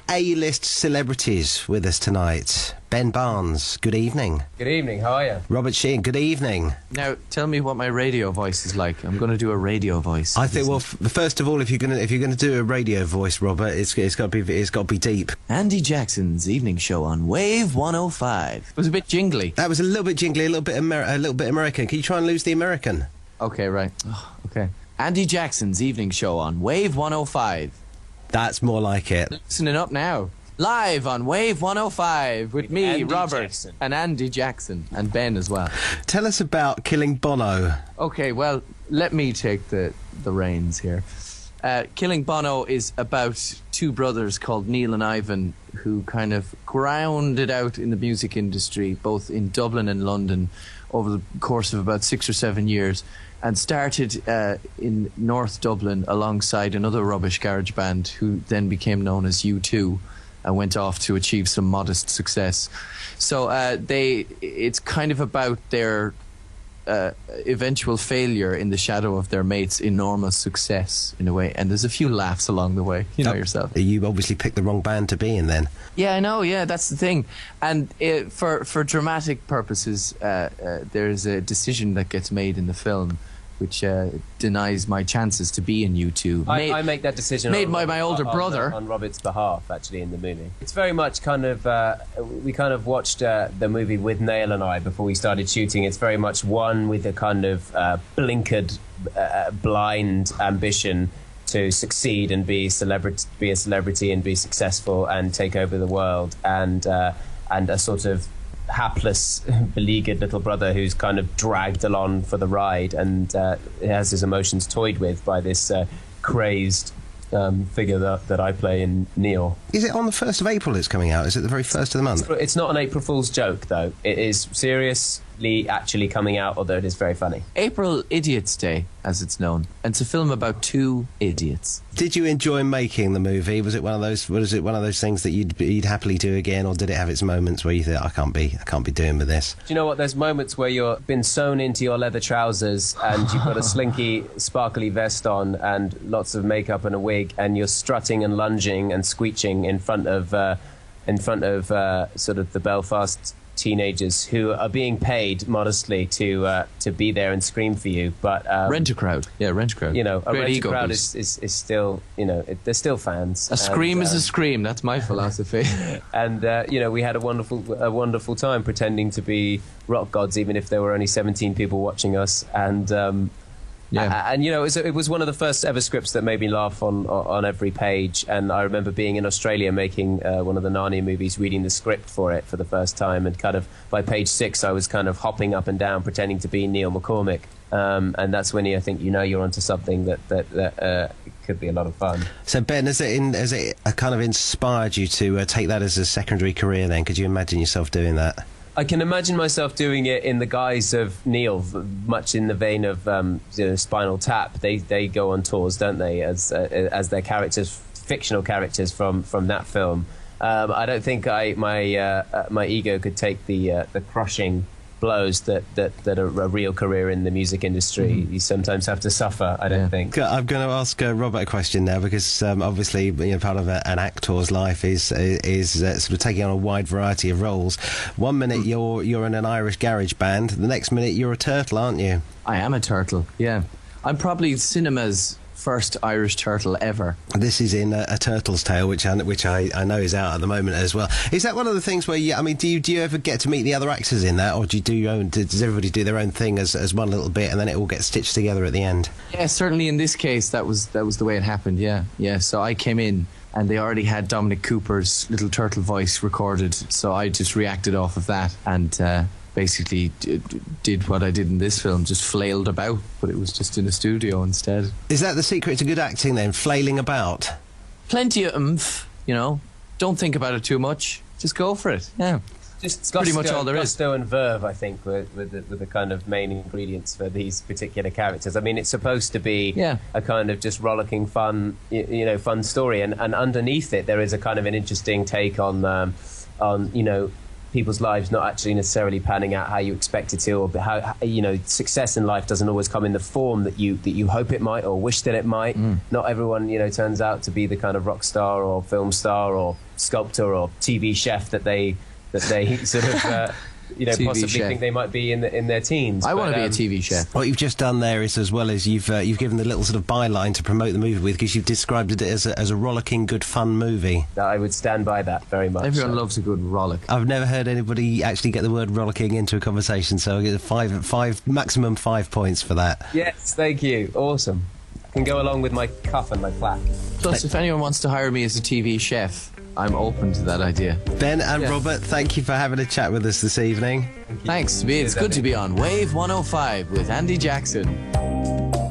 A-list celebrities with us tonight. Ben Barnes, good evening. Good evening, how are you? Robert Sheehan, good evening. Now, tell me what my radio voice is like. I'm going to do a radio voice. I think, well, first of all, if you're gonna do a radio voice, Robert, it's got to be deep. Andy Jackson's evening show on Wave 105. It was a bit jingly. That was a little bit jingly, a little bit American. Can you try and lose the American? Okay, right. Okay. Andy Jackson's evening show on Wave 105. That's more like it. Listening up now. Live on Wave 105 with me, Andy Robert, Jackson. and Andy Jackson, and Ben as well. Tell us about Killing Bono. Okay, well, let me take the reins here. Killing Bono is about two brothers called Neil and Ivan who kind of grounded out in the music industry, both in Dublin and London, over the course of about 6 or 7 years, and started in North Dublin alongside another rubbish garage band who then became known as U2 and went off to achieve some modest success. So it's kind of about their eventual failure in the shadow of their mates' enormous success, in a way. And there's a few laughs along the way, you know yourself. You obviously picked the wrong band to be in then. Yeah, I know, yeah, that's the thing. And for dramatic purposes, there's a decision that gets made in the film which denies my chances to be in U2. I make that decision made by my older brother on Robert's behalf, actually, in the movie. It's very much kind of we kind of watched the movie with Nail and I before we started shooting. It's very much one with a kind of blinkered, blind ambition to succeed and be a celebrity and be successful and take over the world, and a sort of hapless, beleaguered little brother who's kind of dragged along for the ride and has his emotions toyed with by this crazed figure that I play in Neil. Is it on the 1st of April it's coming out? Is it the very first of the month? It's not an April Fool's joke, though. It is seriously actually coming out, although it is very funny. April Idiots Day, as it's known. And it's a film about two idiots. Did you enjoy making the movie? Was it one of those things that you'd happily do again, or did it have its moments where you think, I can't be doing with this? Do you know what? There's moments where you've been sewn into your leather trousers and you've got a slinky, sparkly vest on and lots of makeup and a wig, and you're strutting and lunging and screeching in front of sort of the Belfast teenagers who are being paid modestly to be there and scream for you, but rent a crowd. You know, a rent a crowd is still, you know, they're still fans. A scream is a scream. That's my philosophy. And you know, we had a wonderful time pretending to be rock gods, even if there were only 17 people watching us. And and you know, it was one of the first ever scripts that made me laugh on every page. And I remember being in Australia making one of the Narnia movies, reading the script for it for the first time, and kind of by page 6 I was kind of hopping up and down pretending to be Neil McCormick, and that's when I think you're onto something that could be a lot of fun. So Ben, has it kind of inspired you to take that as a secondary career then? Could you imagine yourself doing that? I can imagine myself doing it in the guise of Neil, much in the vein of Spinal Tap. They go on tours, don't they, as their characters, fictional characters from that film. I don't think my ego could take the crushing blows that a real career in the music industry you sometimes have to suffer. I don't think. I'm going to ask Robert a question now, because obviously, you know, part of an actor's life is sort of taking on a wide variety of roles. One minute you're in an Irish garage band, the next minute you're a turtle, aren't you? I am a turtle. Yeah, I'm probably cinema's first Irish turtle ever. This is in a Turtle's Tale, which I know is out at the moment as well. Is that one of the things where do you ever get to meet the other actors in that, or do you do your own? Does everybody do their own thing as one little bit, and then it all gets stitched together at the end? Yeah, certainly in this case that was the way it happened. Yeah. So I came in and they already had Dominic Cooper's little turtle voice recorded, so I just reacted off of that and basically did what I did in this film, just flailed about, but it was just in a studio instead. Is that the secret to good acting then, flailing about? Plenty of oomph, you know. Don't think about it too much. Just go for it. Yeah. Just pretty much all there is. Gusto and verve, I think, with the kind of main ingredients for these particular characters. I mean, it's supposed to be a kind of just rollicking, fun, fun story, and underneath it there is a kind of an interesting take on people's lives not actually necessarily panning out how you expect it to, or how, you know, success in life doesn't always come in the form that you hope it might or wish that it might. Not everyone, you know, turns out to be the kind of rock star or film star or sculptor or TV chef that they sort of you know, possibly chef. think they might be in their teens. I want to be a TV chef. What you've just done there is, as well as you've given the little sort of byline to promote the movie with, because you've described it as a rollicking, good fun movie. I would stand by that very much. Everyone loves a good rollick. I've never heard anybody actually get the word rollicking into a conversation, so I get maximum 5 points for that. Yes, thank you. Awesome. I can go along with my cuff and my plaque. Plus, if anyone wants to hire me as a TV chef, I'm open to that idea. Ben and Robert, thank you for having a chat with us this evening. Thanks. It's good to be on Wave 105 with Andy Jackson.